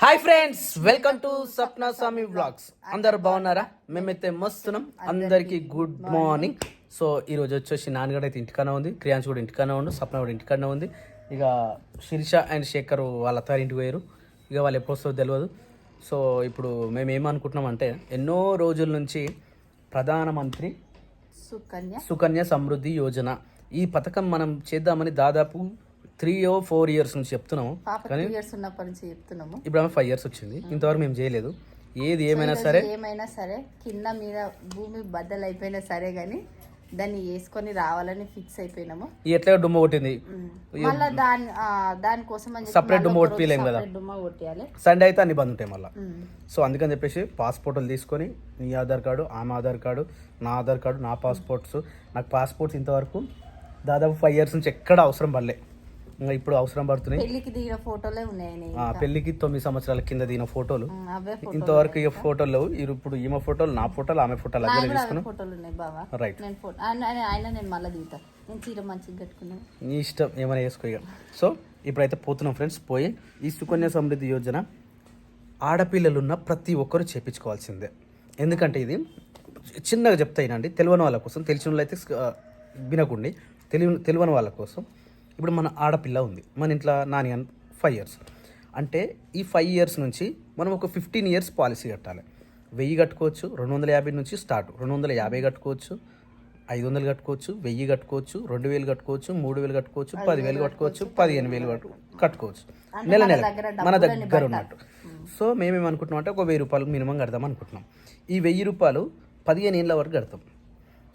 Hi friends, welcome to Sapna Swami vlogs. అందరు బాగున్నారా? మేమైతే మస్తున్నాం. అందరికి గుడ్ మార్నింగ్. సో ఈరోజు వచ్చేసి నాన్నగడ అయితే ఇంటికన్నా ఉంది, క్రియాన్స్ కూడా ఇంటికన్నా ఉండు, సప్న కూడా ఇంటికన్నా ఉంది. ఇక శిరీష అండ్ శేఖర్ వాళ్ళ అత్తారి ఇంటికి పోయారు. ఇక వాళ్ళు ఎప్పుడు వస్తుందో తెలియదు. సో ఇప్పుడు మేము ఏమనుకుంటున్నాం అంటే, ఎన్నో రోజుల నుంచి ప్రధానమంత్రి సుకన్య సమృద్ధి యోజన ఈ పథకం మనం చేద్దామని దాదాపు 3 or 4 years నుంచి చెప్తున్నాము. కానీ ఇప్పుడు ఆమె 5 years వచ్చింది, ఇంతవరకు మేము చేయలేదు. ఏది ఏమైనా సరే కింద మీద భూమి బద్దలు అయిపోయినా సరే గానీ దాన్ని వేసుకొని రావాలని ఫిక్స్ అయిపోయినాము. ఎట్లా డుమ్మ కొట్టింది, మళ్ళీ దానికోసం సపరేట్ డుమ్మ కొట్టిలేం కదా, సండే అయితే అన్ని బంద్ ఉంటాయి మళ్ళీ. సో అందుకని చెప్పేసి పాస్పోర్ట్లు తీసుకొని, నీ ఆధార్ కార్డు, ఆమె ఆధార్ కార్డు, నా ఆధార్ కార్డు, నా పాస్పోర్ట్స్. నాకు పాస్పోర్ట్స్ ఇంతవరకు దాదాపు 5 years నుంచి ఎక్కడ అవసరం పడలే, ఇప్పుడు అవసరం పడుతున్నాయి. పెళ్లికి దిగిన ఫోటోలే ఉన్నాయి, పెళ్లికి 9 సంవత్సరాల కింద దిగిన ఫోటోలు ఇంతవరకు ఈ ఫోటోలు లేవు. ఇప్పుడు ఈమె ఫోటోలు, నా ఫోటోలు, ఆమె ఫోటోలు అదే తీసుకున్నాం. రైట్, నీ ఇష్టం ఏమైనా వేసుకో. సో ఇప్పుడైతే పోతున్నాం ఫ్రెండ్స్. పోయి ఈ సుకన్య సమృద్ధి యోజన ఆడపిల్లలున్న ప్రతి ఒక్కరు చేపించుకోవాల్సిందే. ఎందుకంటే ఇది చిన్నగా చెప్తాయినండి, తెలియని వాళ్ళ కోసం. తెలిసిన వాళ్ళు అయితే వినకండి, తెలియని వాళ్ళ కోసం. ఇప్పుడు మన ఆడపిల్ల ఉంది మన ఇంట్లో, నాని 5 years అంటే ఈ 5 years నుంచి మనం ఒక 15 years పాలసీ కట్టాలి. 1000 కట్టుకోవచ్చు, 250 నుంచి స్టార్ట్. 250 కట్టుకోవచ్చు, 500 కట్టుకోవచ్చు, 1000 కట్టుకోవచ్చు, 2000 కట్టుకోవచ్చు, 3000 కట్టుకోవచ్చు, 10,000 కట్టుకోవచ్చు, 15,000 కట్టుకోవచ్చు. నెల నెల మన దగ్గర ఉన్నట్టు. సో మేమేమనుకుంటున్నాం అంటే ఒక 1000 రూపాయలు మినిమం కడదాం అనుకుంటున్నాం. ఈ 1000 రూపాయలు 15 ఏళ్ళ వరకు కడతాం.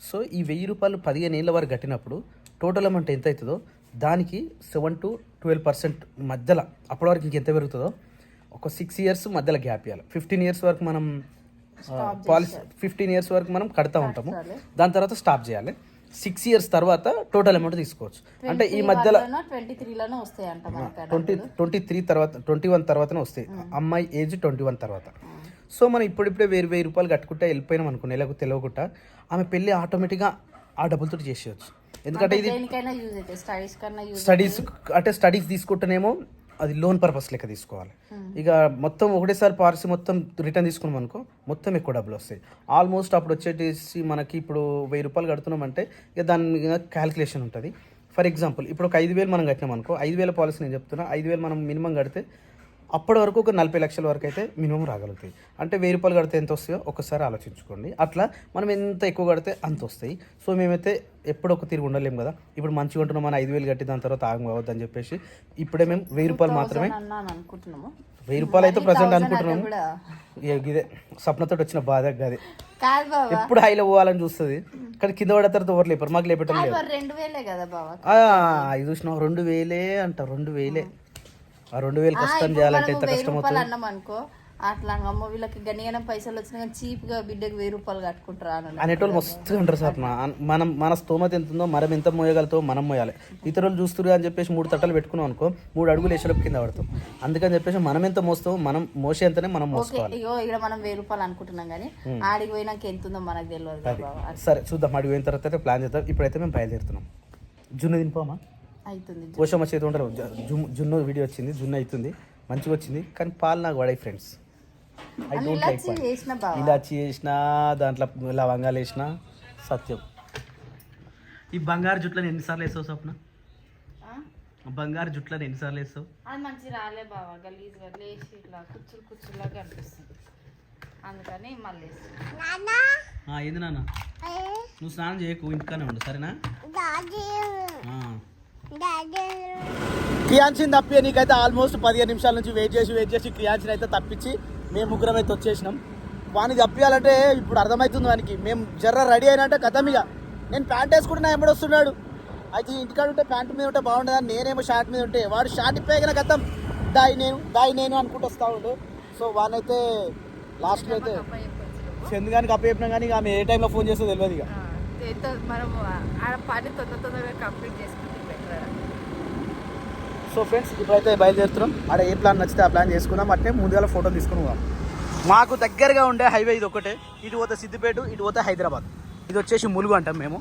సో ఈ 1000 రూపాయలు 15 ఏళ్ళ వరకు కట్టినప్పుడు టోటల్ అమౌంట్ ఎంత అవుతుందో దానికి 7 to 12% మధ్యలో, అప్పటి వరకు ఇంకెంత పెరుగుతుందో ఒక 6 years మధ్యలో గ్యాప్ ఇవ్వాలి. 15 years వరకు మనం పాలసీ 15 years వరకు మనం కడతా ఉంటాము. దాని తర్వాత స్టాప్ చేయాలి. 6 years తర్వాత టోటల్ అమౌంట్ తీసుకోవచ్చు. అంటే ఈ మధ్యలో 23 తర్వాత 21 తర్వాతనే వస్తాయి. అమ్మాయి ఏజ్ 21 తర్వాత. సో మనం ఇప్పుడిప్పుడే 1000 రూపాయలు కట్టుకుంటే వెళ్ళిపోయినాం అనుకో, నెలకు తెలియకుండా ఆమె పెళ్ళి ఆటోమేటిక్గా ఆ డబ్బులతో చేసేయచ్చు. ఎందుకంటే ఇది స్టడీస్ తీసుకుంటేనేమో అది లోన్ పర్పస్ లెక్క తీసుకోవాలి. ఇక మొత్తం ఒకటేసారి పాలసీ మొత్తం రిటర్న్ తీసుకున్నాం అనుకో, మొత్తం ఎక్కువ డబ్బులు వస్తాయి. ఆల్మోస్ట్ అప్పుడు వచ్చేసి మనకి ఇప్పుడు 1000 రూపాయలు కడుతున్నామంటే ఇక దాని మీద క్యాలిక్యులేషన్ ఉంటుంది. ఫర్ ఎగ్జాంపుల్ ఇప్పుడు ఒక 5,000 మనం కట్టినాం అనుకో, 5,000 పాలసీ నేను చెప్తున్నా, 5,000 మనం మినిమం కడితే అప్పటి వరకు ఒక 40 లక్షల వరకు అయితే మినిమం రాగలుగుతాయి. అంటే 1000 రూపాయలు కడితే ఎంత వస్తాయో ఒకసారి ఆలోచించుకోండి. అట్లా మనం ఎంత ఎక్కువ కడితే అంత వస్తాయి. సో మేమైతే ఎప్పుడు ఒక తిరిగి ఉండలేము కదా. ఇప్పుడు మంచిగా ఉంటున్నాం, మన 5,000 కట్టి దాని తర్వాత ఆగం కావద్దని చెప్పేసి ఇప్పుడే మేము 1000 రూపాయలు మాత్రమే, 1000 రూపాయలు అయితే ప్రజెంట్ అనుకుంటున్నాము. ఇదే సప్నతో వచ్చిన బాధ కాదు, ఎప్పుడు హైలో పోవాలని చూస్తుంది కానీ కింద పడే తర్వాత ఎవరు లేపారు, మాకు లేపటం లేదు. ఇది చూసినా 2,000 అంట, 2,000. ఆ 2,000 కష్టం చేయాలంటే ఎంత కష్టం అవుతుంది అనుకో. అట్లా అమ్మ వీళ్ళకి గనియనం పైసలు వచ్చినా కానీ చీప్ గా బిడ్డకి 1000 రూపాయలు కట్టుకుంటారు అనేటోళ్ళు మస్తు అంటారు సార్. మన స్తోమత ఎంత ఉందో మనం ఎంత మోయగలుగుతామో మనం మోయాలి. ఇతరులు చూస్తున్నారు అని చెప్పేసి 3 తట్టలు పెట్టుకున్నాం అనుకో, 3 అడుగులు వేసేటప్పుడు కింద పడతాం. అందుకని చెప్పేసి మనం ఎంత మోస్తామో మనం మోసేంతనే మనం మోసుకోవాలి. ఇక్కడ మనం 1000 రూపాయలు అనుకుంటున్నాం కానీ ఆడికి పోయినాక ఎంత ఉందో మనకు తెలియదు. సరే చూద్దాం, ఆడికి పోయిన తర్వాత ప్లాన్ చేద్దాం. ఇప్పుడైతే మేము బయలుదేరుతున్నాం. జున్ను తినిపోమా, పోషమ్మ చేతి ఉంటారు. జున్ను వీడియో వచ్చింది, జున్ను అవుతుంది, మంచిగా వచ్చింది. కానీ పాలు నాకు పడాయి ఫ్రెండ్స్. ఐ డోంట్ లైక్ పాలు. ఇలాచి వేసిన, దాంట్లో లవంగాలు వేసిన, సత్యం. ఈ బంగారు జుట్లను ఎన్నిసార్లు వేసావు స్వప్న? బంగారు జుట్లను ఎన్నిసార్లు వేసావు? అది మంచి రాలే బావా, గలీజ్గా లేచి ఇట్లా కుచ్చులాగా అనిపిస్తుంది, అందుకని మళ్ళీ. ఏంది నాన్న, నువ్వు స్నానం చేయకు, ఇంటికానే ఉండు సరేనా? క్రియాన్సిని తప్పి నీకైతే ఆల్మోస్ట్ 15 నిమిషాల నుంచి వెయిట్ చేసి క్రియాన్సిని అయితే తప్పించి మేము ముగ్గురం అయితే వచ్చేసినాం. వానికి తప్పియాలంటే ఇప్పుడు అర్థమవుతుంది వానికి. మేము జర్ర రెడీ అయినట్టే కథం. ఇక నేను ప్యాంట్ వేసుకుంటున్నా, ఎంబడి వస్తున్నాడు. అయితే ఇంటికాడ ఉంటే ప్యాంట్ మీద ఉంటే బాగుండదని, నేనేమో షార్ట్ మీద ఉంటే వాడు షార్ట్ ఇప్పేగిన కథం దాయి నేను అనుకుంటూ వస్తూ ఉండు. సో వానైతే లాస్ట్లో అయితే చందుగానికి అప్ప చెప్పినా కానీ ఆమె ఏ టైంలో ఫోన్ చేస్తుందో తెలియదు. ఇక మనం ఆడ పని తొందరగా కంప్లీట్ చేసుకుంటే. సో ఫ్రెండ్స్ ఇప్పుడైతే బయలుదేరుతున్నాం. ఆడ ఏ ప్లాన్ నచ్చితే ఆ ప్లాన్ చేసుకున్నాం. అట్నే ముందుగా ఫోటోలు తీసుకుని పోవాలి. మాకు దగ్గరగా ఉండే హైవే ఇది ఒకటే. ఇటు పోతే సిద్దిపేట, ఇటు పోతే హైదరాబాద్. ఇది వచ్చేసి ములుగు అంటాం మేము.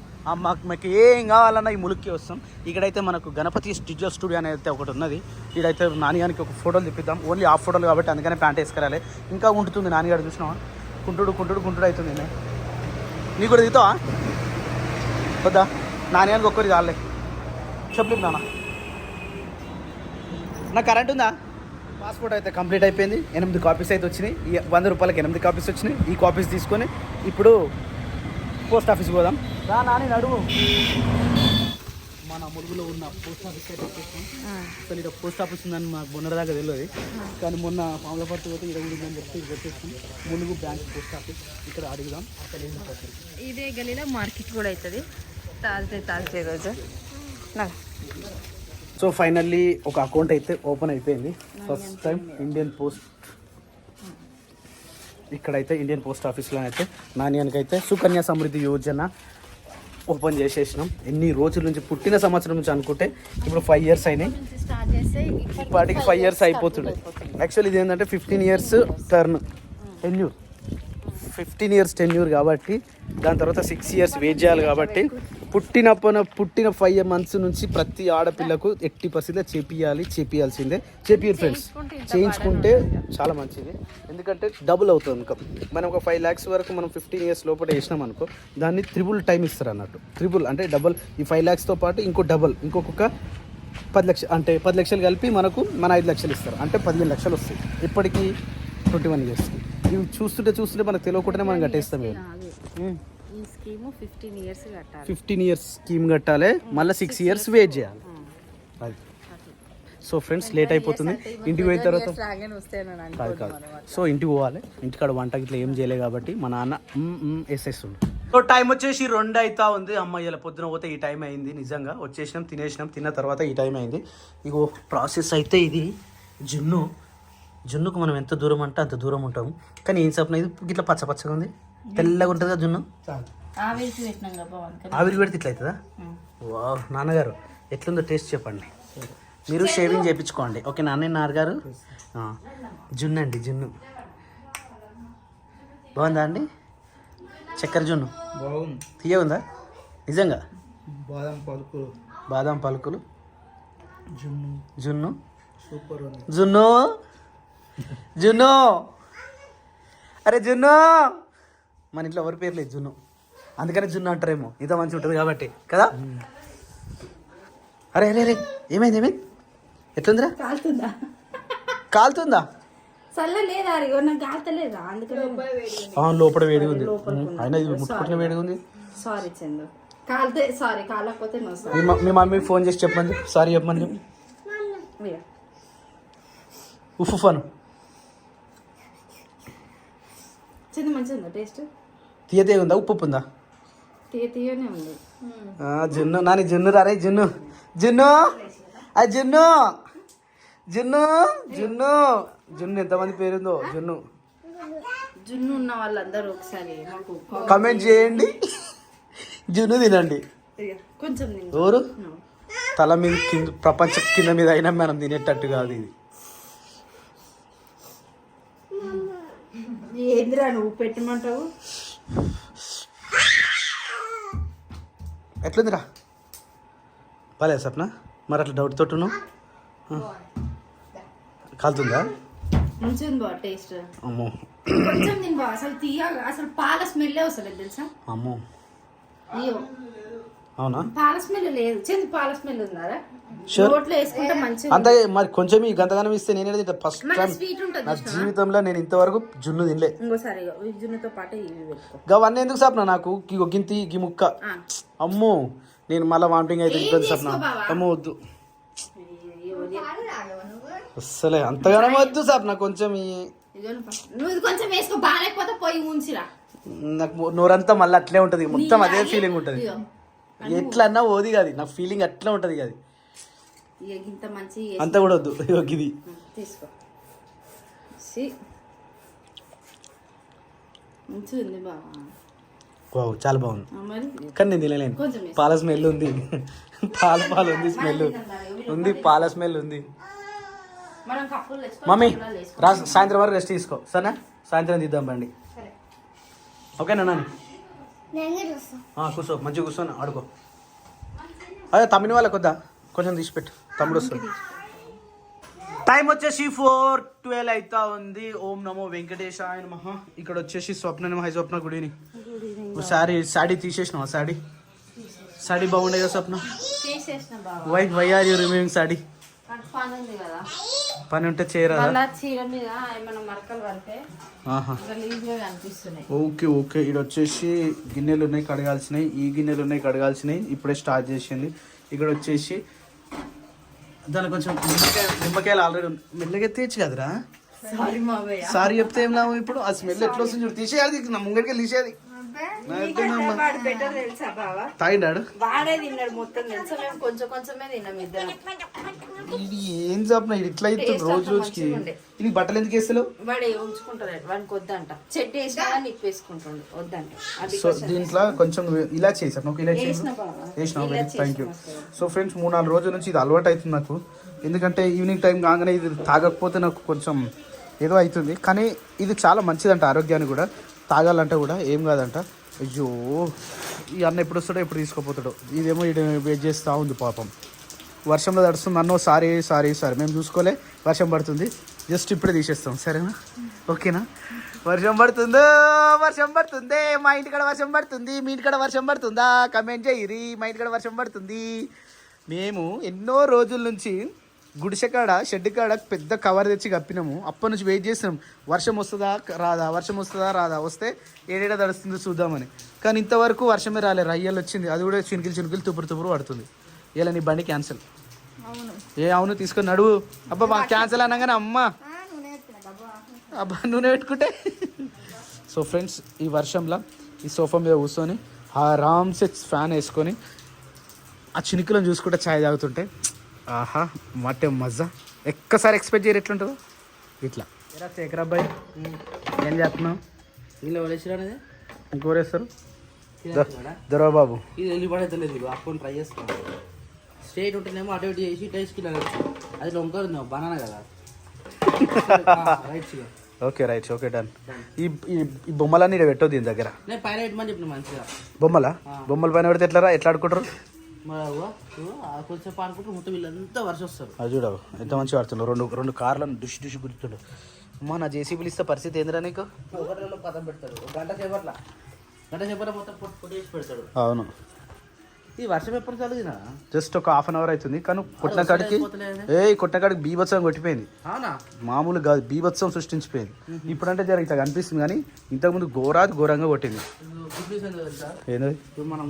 మాకు ఏం కావాలన్నా ఈ ములుగుకి వస్తాం. ఇక్కడైతే మనకు గణపతి డిజిటల్ స్టూడియో అనేది ఒకటి ఉన్నది. ఇక్కడైతే నాన్నగారికి ఒక ఫోటోలు తిప్పిద్దాం. ఓన్లీ హాఫ్ ఫోటోలు కాబట్టి అందుకనే ప్యాంట్ వేసుకురాలి. ఇంకా ఉంటుంది నాన్నగారు, చూసినావా? కుంటుడు అవుతుంది. నీకు కూడా దిగుతావా? వద్దా? నాన్నగారికి ఒక్కరి చాలే. చెప్పలేదు నాన్న. నాకు కరెంట్ ఉందా? పాస్పోర్ట్ అయితే కంప్లీట్ అయిపోయింది. 8 కాపీస్ అయితే వచ్చినాయి. ఈ 100 రూపాయలకి 8 కాపీస్ వచ్చినాయి. ఈ కాపీస్ తీసుకొని ఇప్పుడు పోస్ట్ ఆఫీస్కి పోదాం. రా నాని నడువు. మన ములుగులో ఉన్న పోస్ట్ ఆఫీస్ అయితే వచ్చేసాం. అసలు ఇక్కడ పోస్ట్ ఆఫీస్ ఉందని మాకు మొన్నటిదాకా తెలియదు, కానీ మొన్న పాములపర్తి పోతే ఇక్కడ ఉందని చెప్తే ఇది వచ్చేసాం. Mulugu bank post office. ఇక్కడ అడుగుదాం అసలు ఏం చెప్పారు. ఇదే గలీలో మార్కెట్ కూడా అవుతుంది. తాల్చే రోజు. సో ఫైనల్లీ ఒక అకౌంట్ అయితే ఓపెన్ అయిపోయింది. ఫస్ట్ టైం ఇండియన్ పోస్ట్, ఇక్కడైతే ఇండియన్ పోస్ట్ ఆఫీస్లో అయితే నాణ్యానికి అయితే సుకన్య సమృద్ధి యోజన ఓపెన్ చేసేసినాం. ఎన్ని రోజుల నుంచి, పుట్టిన సంవత్సరం నుంచి అనుకుంటే ఇప్పుడు 5 years అయినాయి. ఇప్పటికి 5 years అయిపోతుండే. యాక్చువల్లీ ఇది ఏంటంటే 15 years టెన్యూర్ 15 years టెన్యూర్ కాబట్టి దాని తర్వాత 6 years వెయిట్ చేయాలి. కాబట్టి పుట్టిన 5 months నుంచి ప్రతి ఆడపిల్లకు 80% చేపియాల్సిందే. చేపియరు ఫ్రెండ్స్, చేయించుకుంటే చాలా మంచిది. ఎందుకంటే డబుల్ అవుతుంది ఇన్కమ్. మనం ఒక 5 lakhs వరకు మనం 15 years లోపల వేసినాం అనుకో, దాన్ని త్రిబుల్ టైం ఇస్తారు అన్నట్టు. త్రిబుల్ అంటే డబుల్. ఈ 5 lakhsతో పాటు ఇంకొక 10 లక్షలు, అంటే 10 లక్షలు కలిపి మన 5 లక్షలు ఇస్తారు. అంటే 15 లక్షలు వస్తాయి. ఇప్పటికీ 21 years. ఇవి చూస్తుంటే మనకు తెలియకుండానే మనం కట్టేస్తాం. ఈ స్కీమ్ 15 years కట్టాలి. 15 years స్కీమ్ కట్టాలి. మళ్ళీ 6 years వెయిట్ చేయాలి. అది. సో ఫ్రెండ్స్ లేట్ అయిపోతుంది. ఇంటికి పోయిన తర్వాత కాదు. సో ఇంటికి పోవాలి. ఇంటికాడ వంట ఇట్లా ఏం చేయలే కాబట్టి మా నాన్న వేసేస్తుండు. సో టైం వచ్చేసి 2 అవుతా ఉంది. అమ్మాయిల పొద్దున పోతే ఈ టైం అయింది. నిజంగా వచ్చేసినాం, తిన్న తర్వాత ఈ టైం అయింది. ఇగో ప్రాసెస్ అయితే ఇది. జున్నుకు మనం ఎంత దూరం అంటే అంత దూరం ఉంటాము. కానీ ఏం చెప్పిన ఇది ఇట్లా పచ్చగా ఉంది, తెల్లగా ఉంటుంది కదా జున్ను. ఆవిరి పెడితే ఇట్లా అవుతుందా? వా నాన్నగారు ఎట్లుందో టేస్ట్ చెప్పండి. మీరు షేవింగ్ చేయించుకోండి. ఓకే నాన్నగారు. జున్ను బాగుందా అండి? చక్కెర జున్ను బాగుంది. తీయ ఉందా నిజంగా? బాదం పలుకులు జున్ను సూపర్ ఉంది. జున్ను అరే జున్ను. మన ఇంట్లో ఎవరి పేరు లేదు జున్ను, అందుకనే జున్ను అంటారేమో. ఇంత మంచిగా ఉంటుంది కాబట్టి కదా. అరే ఏమైంది? ఎట్లుందిరా? కాలుతుందా? లోపల వేడిగా ఉంది. అయినా ఇది ముట్టుకుంటున్న వేడిగా ఉంది. మీ మమ్మీ ఫోన్ చేసి చెప్పండి, సారీ చెప్పమని. ఉఫ్ఫాను తీయ ఉందా? ఉప్పు ఉందా? జున్ను నాని జున్ను రారే జున్ను అది జున్ను ఎంతమంది పేరుందో. జున్ను ఉన్న వాళ్ళందరూ ఒకసారి కమెంట్ చేయండి. జున్ను తినండి. కొంచెం ఎవరు తల మీద కింద, ప్రపంచ కింద మీద అయినా మనం తినేటట్టు కాదు ఇది. ఏందిరా నువ్వు పెట్టమంటావు? ఎట్లుందిరా? బాలేదు సప్న. మరి అట్లా డౌట్ తోటి కాలుతుందా? మంచిగా బా టేస్ట్. అమ్మో కొంచెం తిను బా. అసలు పాల స్మెల్ వస్తలేదు తెలుసా? అమ్మో అయ్యో అవునా? పాల స్మెల్ లేదు. చెంది పాల స్మెల్ ఉందా? రోట్లో వేసుకుంటే మంచిగా. అంతే మరి. కొంచెం ఈ గంతగానం ఇస్తే నేనే ఫస్ట్ టైం నా జీవితంలో నేను ఇంతవరకు జున్ను తినలే. ఇంకోసారి జున్నుతో పాటు గవన్నీ ఎందుకు సప్న నాకు గింతి గీ ముక్క. అమ్మో నేను మళ్ళీ వామిటింగ్ అయితే ఇంకొద్దు సప్న. అమ్మో వద్దు అస్సలే, అంతగానో వద్దు సప్న. కొంచెం నువ్వు కొంచెం వేసుకో, బాగాలేకపోతే పోయి ఉంచిరా. నాకు నోరంతా మళ్ళీ అట్లే ఉంటుంది, మొత్తం అదే ఫీలింగ్ ఉంటుంది. ఎట్లా అన్నా ఓది కాదు, నా ఫీలింగ్ అట్లా ఉంటుంది. అది అంతా కూడా వద్దు. ఇది తీసుకో. చాలా బాగుంది. కానీ నేను తినలేను. పాల స్మెల్ ఉంది, పాలు ఉంది, స్మెల్ ఉంది, పాల స్మెల్ ఉంది. మమ్మీ సాయంత్రం వరకు రెస్ట్ తీసుకో సరేనా? సాయంత్రం తీద్దాం బండి. ఓకేనా నాన్న? కూర్చో మంచిగా కూర్చొని ఆడుకో. అదే తమ్మిని వాళ్ళకి వద్దా, కొంచెం తీసిపెట్టు, తమ్ముడు వస్తుంది. టైం వచ్చేసి 4:12 అవుతా ఉంది. ఓం నమో వెంకటేశాయ నమః. ఇక్కడ వచ్చేసి స్వప్న నమః. Swapna good evening. శాడీ తీసేసినావా? శాడీ బాగుండే కదా Swapna? Why are you removing sari? పని ఉంటే చేయరాదా? Okay okay. ఇక్కడ వచ్చేసి గిన్నెలు ఉన్నాయి కడగాల్సినవి, ఈ గిన్నెలు ఉన్నాయి కడగాల్సినవి, ఇప్పుడే స్టార్ట్ చేసింది. ఇక్కడ వచ్చేసి దాని కొంచెం నిమ్మకాయలు ఆల్రెడీ మెల్లగా తీయచ్చు కదరా. సారీ చెప్తే ఏం లాభం ఇప్పుడు? ఆ స్మెల్ ఎట్లా వస్తుంది చూడు. తీసేయాలి, నా ముంగడికి తీసేయాలి. తాగిండాడు ఇది ఏం చెప్పిన ఇది ఇట్లా అవుతుంది రోజు రోజుకి. ఇది బట్టలు ఎందుకు వేస్తలేవు? సో దీంట్లో కొంచెం ఇలా చేసాను. ఒక ఇలా వేసినావు, థ్యాంక్ యూ. సో ఫ్రెండ్స్ 3-4 రోజుల నుంచి ఇది అలవాటు అవుతుంది నాకు. ఎందుకంటే ఈవినింగ్ టైం కాగానే ఇది తాగకపోతే నాకు కొంచెం ఏదో అవుతుంది. కానీ ఇది చాలా మంచిదంట ఆరోగ్యానికి కూడా. తాగాలంటే కూడా ఏం కాదంట. అయ్యో ఈ అన్న ఎప్పుడు వస్తాడో ఎప్పుడు తీసుకోపోతాడో. ఇదేమో ఇది వెయిట్ చేస్తూ ఉంది పాపం. వర్షంలో తడుస్తుంది. అన్నో సారీ మేము చూసుకోలే, వర్షం పడుతుంది, జస్ట్ ఇప్పుడే తీసేస్తాం. సరేనా? ఓకేనా? వర్షం పడుతుంది. మా ఇంటికాడ వర్షం పడుతుంది. మీ ఇంటికాడ వర్షం పడుతుందా? కమెంట్ చేయరి. మా ఇంటికాడ వర్షం పడుతుంది. మేము ఎన్నో రోజుల నుంచి గుడిసె కాడ షెడ్ కాడ పెద్ద కవర్ తెచ్చి కప్పినాము. అప్పటి నుంచి వెయిట్ చేస్తున్నాం వర్షం వస్తుందా రాదా, వస్తే ఏడేడ తడుస్తుందో చూద్దామని. కానీ ఇంతవరకు వర్షమే రాలేదు. రయ్యలు వచ్చింది, అది కూడా చినుకులు తుపురు పడుతుంది. ఇలా నీ బండి క్యాన్సిల్. అవును తీసుకొని నడువు. అబ్బా మా క్యాన్సిల్ అనగానే అబ్బా నూనె పెట్టుకుంటే. సో ఫ్రెండ్స్ ఈ వర్షంలో ఈ సోఫా మీద కూర్చొని ఆరామ్సే ఫ్యాన్ వేసుకొని ఆ చినుకులను చూసుకుంటే ఛాయ్ తాగుతుంటే ఆహా మటే మజా. ఎక్కసారి ఎక్స్పెక్ట్ చేయరు ఎట్లుంటుందో ఇట్లా. శేఖర్ అబ్బాయి ఏం చేస్తున్నావు? ఇలా వలేసిరానేది ఇంకోరేస్తారు దొరబాబు. ఇది వెళ్ళి పడేతలేదు. అప్పుడు ట్రై చేస్తాను. స్ట్రైట్ ఉంటేనేమో అటు ఇటు చేసి టేస్ట్కి అది లొంకరుంది బనానా కదా. Right okay right okay done. ఈ బొమ్మలన్నీ ఇక్కడ పెట్టొద్దు దీని దగ్గర. నేను పైన పెట్టమని చెప్పిన మంచిగా. బొమ్మల పైన పెడితే ఎట్లా ఆడుకుంటారు? కొంచెం ఆడుకుంటారు. మొత్తం వీళ్ళంతా వర్షం వస్తారు. అది చూడవు ఎంత మంచిగా ఆడుతున్నారు. రెండు కార్లను డుషి గుర్తుండు. అమ్మా నా జేసీబీలు ఇస్తే పరిస్థితి ఏందిరా నీకు? ఒకటిలో పదం పెడతాడు. గంట సేపట్ల మొత్తం పొట్టు చేసి పెడతాడు. అవును. ఈ వర్షం ఎప్పుడు చదివినా జస్ట్ ఒక ½ అవర్ అవుతుంది. కానీ కొట్టిన కాడికి బీభత్సం కొట్టిపోయింది. మామూలు కాదు, బీభత్సం సృష్టించిపోయింది. ఇప్పుడంటే జర ఇట్లా కనిపిస్తుంది, కానీ ఇంతకుముందు ఘోరంగా కొట్టింది. మనం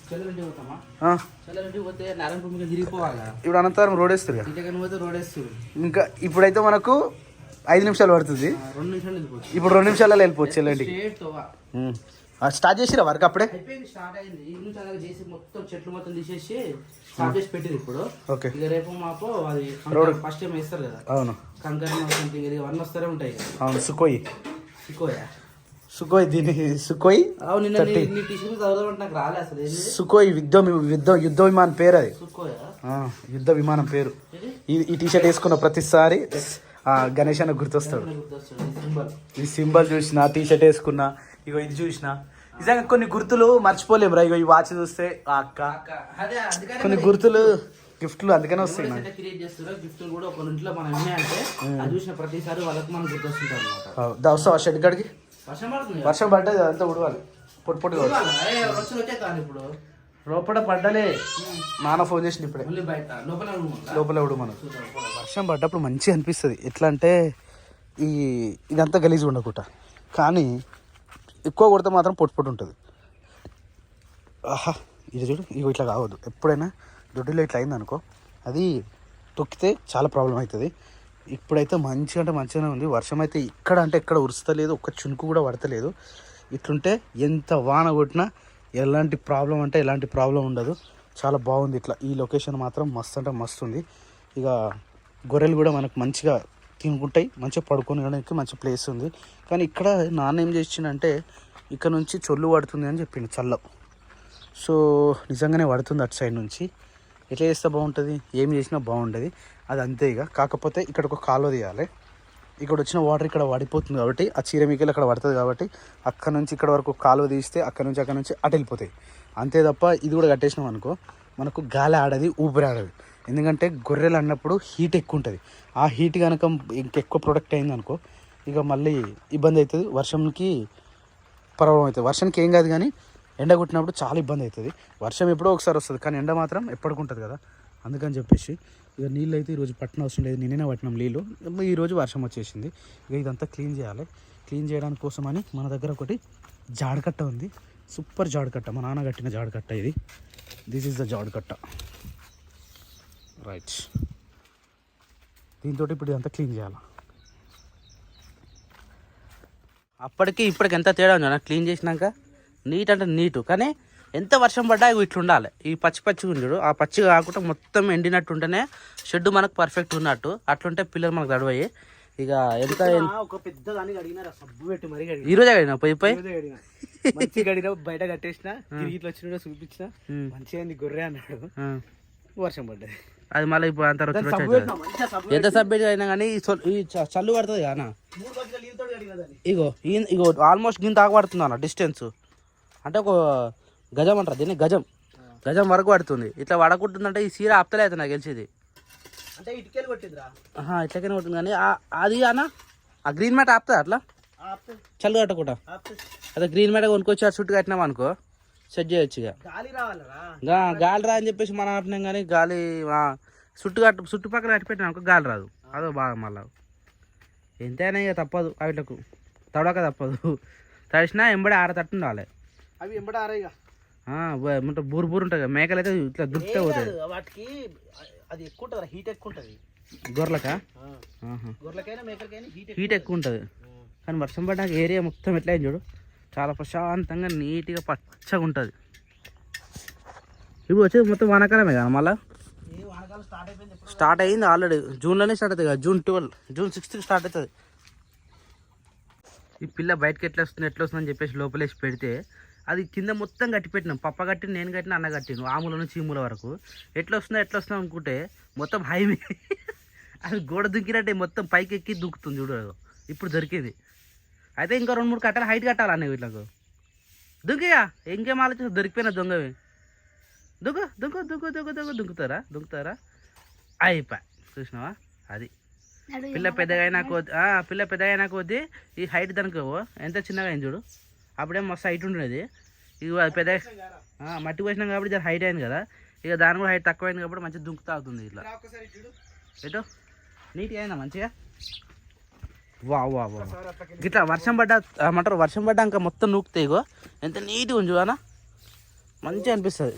చెల్లెంటికి పోతామా? చెల్లెంటికి పోతే నారాయణపూర్ తిరిగిపోవాలి. ఇప్పుడు అనంతరం రోడ్ వేస్తారు. రోడ్ వేస్తారు. ఇంకా ఇప్పుడైతే మనకు 5 నిమిషాలు పడుతుంది. 2 నిమిషాలు వెళ్ళిపోవచ్చు. ఇప్పుడు 2 నిమిషాలలో వెళ్ళిపోవచ్చు చెల్లెంటికి. స్టార్ట్ చేసిరా వర్క్ అప్పుడే? స్టార్ట్ అయింది. ఈ నుంచి అలాగే చేసి మొత్తం చెట్లు మొత్తం తీసేసి స్టార్ట్ చేసి పెట్టింది. ఇప్పుడు ఓకే. ఇక రేపు మాకు అది రోడ్ ఫస్ట్ టైం వేస్తారు కదా. అవును. కంకర అవన్నీ వస్తూనే ఉంటాయి. అవును. సుకోయ్ దీని సుకోయ్. అవును. నిన్న చదవమంటే నాకు రాలే అసలు. సుకోయ్ యుద్ధ విమానం పేరు అది. యుద్ధ విమానం పేరు. ఈ టీషర్ట్ వేసుకున్న ప్రతిసారి గణేష్ అన్న గుర్తొస్తాడు. ఈ సింబల్ చూసిన, టీషర్ట్ వేసుకున్నా, ఇగో ఇది చూసిన, నిజంగా కొన్ని గుర్తులు మర్చిపోలేము రా. ఇగో ఈ వాచ్ చూస్తే ఆ అక్క, కొన్ని గుర్తులు గిఫ్ట్లు అందుకనే వస్తాయి. గిఫ్ట్లు కూడా ఒక ఇంట్లో మనం ఉన్నాయంటే అది చూసిన ప్రతిసారి వాళ్ళకి మనం గుర్తొస్తుంటాం. వస్తావా షెడ్ కాడికి? వర్షం పడ్డది అంతా ఉడవాలి. పొట్టి ఇప్పుడు లోపల పడ్డలే. నాన్న ఫోన్ చేసింది ఇప్పుడే. లోపల ఉడమను. వర్షం పడ్డప్పుడు మంచిగా అనిపిస్తుంది. ఎట్లా అంటే ఇదంతా గలీజ్ ఉండకుండా, కానీ ఎక్కువ కొడితే మాత్రం పొట్టు ఉంటుంది. ఆహా ఇది చూడు, ఇగో ఇట్లా కావద్దు. ఎప్పుడైనా దొడ్డిలో ఇట్లా అయింది అనుకో, అది తొక్కితే చాలా ప్రాబ్లం అవుతుంది. ఇప్పుడైతే మంచిగానే ఉంది. వర్షం అయితే ఎక్కడ ఉరుస్తలేదు, ఒక్క చునుకు కూడా పడతలేదు. ఇట్లుంటే ఎంత వాన కొట్టినా ఎలాంటి ప్రాబ్లం ఉండదు. చాలా బాగుంది. ఇట్లా ఈ లొకేషన్ మాత్రం మస్తు ఉంది. ఇక గొర్రెలు కూడా మనకు మంచిగా తినుకుంటాయి, మంచిగా పడుకోవడానికి మంచి ప్లేస్ ఉంది. కానీ ఇక్కడ నాన్న ఏం చేసిండంటే ఇక్కడ నుంచి చొల్లు పడుతుంది అని చెప్పిండు, చల్లం. సో నిజంగానే పడుతుంది అటు సైడ్ నుంచి. ఎట్లా చేస్తే బాగుంటుంది, ఏం చేసినా బాగుంటుంది. అది అంతే. ఇక కాకపోతే ఇక్కడ ఒక కాలువ తీయాలి. ఇక్కడ వచ్చిన వాటర్ ఇక్కడ పడిపోతుంది కాబట్టి ఆ చీర మీకెళ్ళి అక్కడ పడుతుంది కాబట్టి అక్కడ నుంచి ఇక్కడ వరకు కాలువ తీస్తే అక్కడ నుంచి అటు వెళ్ళిపోతాయి. అంతే తప్ప ఇది కూడా కట్టేసినాం అనుకో మనకు గాలి ఆడది, ఊపిరి ఆడదు. ఎందుకంటే గొర్రెలు అన్నప్పుడు హీట్ ఎక్కువ ఉంటుంది. ఆ హీట్ కనుక ఇంకెక్కువ ప్రొడక్ట్ అయింది అనుకో ఇక మళ్ళీ ఇబ్బంది అవుతుంది. వర్షంకి ప్రాబ్లం అవుతుంది. వర్షానికి ఏం కాదు కానీ ఎండ కొట్టినప్పుడు చాలా ఇబ్బంది అవుతుంది. వర్షం ఎప్పుడో ఒకసారి వస్తుంది కానీ ఎండ మాత్రం ఎప్పటికి ఉంటుంది కదా. అందుకని చెప్పేసి ఇక నీళ్ళు అయితే ఈరోజు పట్టిన అవసరం లేదు. నిన్ననే పట్టినాం నీళ్ళు. ఈరోజు వర్షం వచ్చేసింది. ఇక ఇదంతా క్లీన్ చేయాలి. క్లీన్ చేయడానికి కోసమని మన దగ్గర ఒకటి జాడకట్ట ఉంది. సూపర్ జాడకట్ట, మా నాన్న కట్టిన జాడకట్ట ఇది. దిస్ ఈజ్ ద జాడకట్ట. రైట్, దీంతో ఇప్పుడు ఇదంతా క్లీన్ చేయాలి. అప్పటికి ఇప్పటికి ఎంత తేడా ఉందా క్లీన్ చేసినాక. నీట్ అంటే నీటు, కానీ ఎంత వర్షం పడ్డా ఇట్లా ఉండాలి. ఈ పచ్చి ఉండు, ఆ పచ్చి కాకుండా మొత్తం ఎండినట్టు ఉంటేనే షెడ్ మనకు పర్ఫెక్ట్ ఉన్నట్టు. అట్లుంటే పిల్లలు మనకు తడవయ్యి. ఇక ఎంత ఒక పెద్ద దానికి అడిగినారా సబ్బు పెట్టి మరి ఈరోజే కడిగినా పోయి మంచి గడిన బయట కట్టేసిన ఇట్లా వచ్చిన చూపించిన మంచిగా గొర్రె అన్నాడు. వర్షం పడ్డది. అది మళ్ళీ ఇప్పుడు అంత ఎంత సబ్మిట్ అయినా కానీ ఈ చల్లు పడుతుంది కదా. ఇగో ఇగో ఆల్మోస్ట్ గింత పడుతుంది అన్న డిస్టెన్స్. అంటే ఒక గజం అంటారు దీన్ని, గజం వరకు పడుతుంది. ఇట్లా పడకుంటుందంటే ఈ సీర ఆపుతలే అయితే నాకు తెలిసింది. అంటే ఇటుకెళ్ళి కొట్టిందిరా. ఇట్లకైనా కొట్టింది కానీ అది అన్న ఆ గ్రీన్ మ్యాట్ ఆపుతుంది అట్లా చల్లు కట్టకుండా. అదే గ్రీన్ మ్యాట్ కొనుక్కొచ్చి ఆ చుట్టూ కట్టినాం అనుకో సెట్ చేయొచ్చు. ఇక గాలి రా అని చెప్పేసి మనం ఆపినాం కానీ గాలి చుట్టుపక్కల కట్టిపెట్టినాం అనుకో గాలి రాదు. అదో బాగా మళ్ళా ఎంతైనా ఇక తప్పదు. వాటికు తడవక తప్పదు. తడిసినా ఎంబడి ఆరతట్టు ఉండాలి. అవి ఎంబడి ఆరాయిగా బూరు ఉంటుంది కదా. మేకలు అయితే ఇట్లా దుక్కితే పోతాయి. వాటికి అది ఎక్కువ ఉంటుంది, హీట్ ఎక్కువ ఉంటుంది. గొర్రెలకా? గొర్రెలకైనా మేకలకైనా హీట్ ఎక్కువ ఉంటుంది. కానీ వర్షం పడ్డాక ఏరియా మొత్తం ఎట్లా అయింది చూడు, చాలా ప్రశాంతంగా నీట్గా పచ్చగా ఉంటుంది. ఇప్పుడు వచ్చేది మొత్తం వానాకాలమే కదా. మళ్ళీ స్టార్ట్ అయింది ఆల్రెడీ. జూన్లోనే స్టార్ట్ అవుతుంది కదా. జూన్ 6th స్టార్ట్ అవుతుంది. ఈ పిల్ల బయటకి ఎట్లా వస్తుందని చెప్పేసి లోపలేసి పెడితే అది కింద మొత్తం కట్టిపెట్టినాం. పప్ప కట్టిన, నేను కట్టిన, అన్న కట్టిను. ఆముల నుంచి ఈముల వరకు ఎట్లా వస్తుందో అనుకుంటే మొత్తం హైవే అది గోడ దుంకినట్టే మొత్తం పైకి ఎక్కి దూకుతుంది చూడు. ఇప్పుడు దొరికింది. అయితే ఇంకా 2-3 కట్టాలి హైట్ కట్టాలి అన్న వీళ్ళకు. దుంకిగా ఇంకేం ఆలోచన, దొరికిపోయినా దొంగవి. దుంకుతారా అయిపోయి చూసినావా. అది పిల్ల పెద్దగా కొద్దీ ఈ హైట్ దానికి ఎంత చిన్నగా అయింది చూడు. అప్పుడేం మస్తు హైట్ ఉండేది. ఇక అది పెద్ద మట్టి పోసినాం కాబట్టి దాని హైట్ అయింది కదా. ఇక దాని కూడా హైట్ తక్కువ అయింది కాబట్టి మంచిగా దుంకుతా అవుతుంది. ఇట్లా ఎటో నీట్గా అయిందా మంచిగా. వా ఇట్లా వర్షం పడ్డాక మొత్తం నూకుతాయి. ఇగో ఎంత నీట్గా ఉంది చూడనా, మంచిగా అనిపిస్తుంది.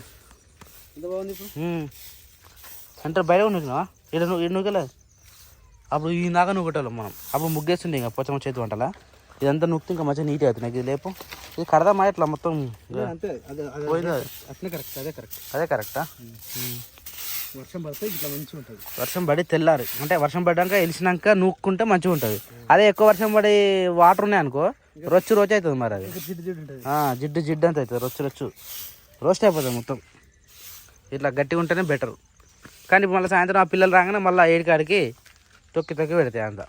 ఎంత బాగుంది ఇప్పుడు. అంటే బయట నూకినావా? ఇక్కడ నూకలేదు. అప్పుడు ఈ దాకా నూకటోళ్ళం మనం. అప్పుడు ముగ్గేస్తుండే ఇంకా పొచ్చమ చేతి వంటలా. ఇదంతా నూకితే ఇంకా మంచిగా నీట్గా అవుతుంది. ఇది లేపు ఇది కడదామా ఇట్లా మొత్తం పోయింది. అదే కరెక్టా. వర్షం పడితే ఇట్లా మంచిగా ఉంటుంది. వర్షం పడి తెల్లారి అంటే వర్షం పడ్డాక వెలిసినాక నూక్కుంటే మంచిగా ఉంటుంది. అదే ఎక్కువ వర్షం పడి వాటర్ ఉన్నాయి అనుకో రొచ్చు అవుతుంది. మరి అది జిడ్డు అంత అవుతుంది. రోస్ట్ అయిపోతుంది మొత్తం. ఇట్లా గట్టిగా ఉంటేనే బెటర్. కానీ మళ్ళీ సాయంత్రం ఆ పిల్లలు రాగానే మళ్ళీ 7 కాడికి తొక్కి పెడతాయి అంతా.